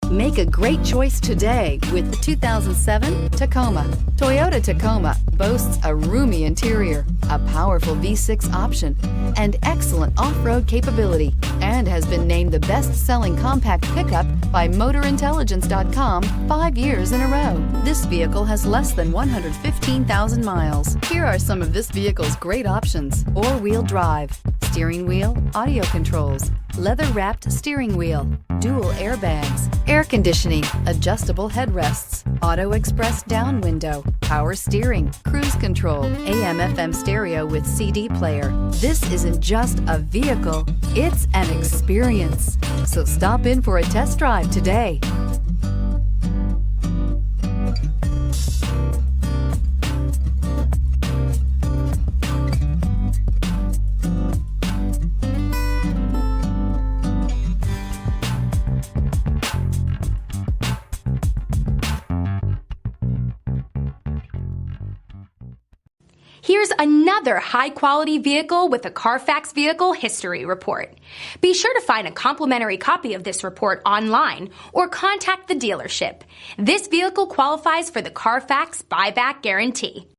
Make a great choice today with the 2007 Tacoma. Toyota Tacoma boasts a roomy interior, a powerful V6 option, and excellent off-road capability, and has been named the best-selling compact pickup by MotorIntelligence.com 5 years in a row. This vehicle has less than 115,000 miles. Here are some of this vehicle's great options: four-wheel drive, steering wheel audio controls, leather-wrapped steering wheel, dual airbags, air conditioning, adjustable headrests, auto express down window, power steering, cruise control, AM/FM stereo with CD player. This isn't just a vehicle, it's an experience. So stop in for a test drive today. Here's another high-quality vehicle with a Carfax Vehicle History Report. Be sure to find a complimentary copy of this report online or contact the dealership. This vehicle qualifies for the Carfax Buyback Guarantee.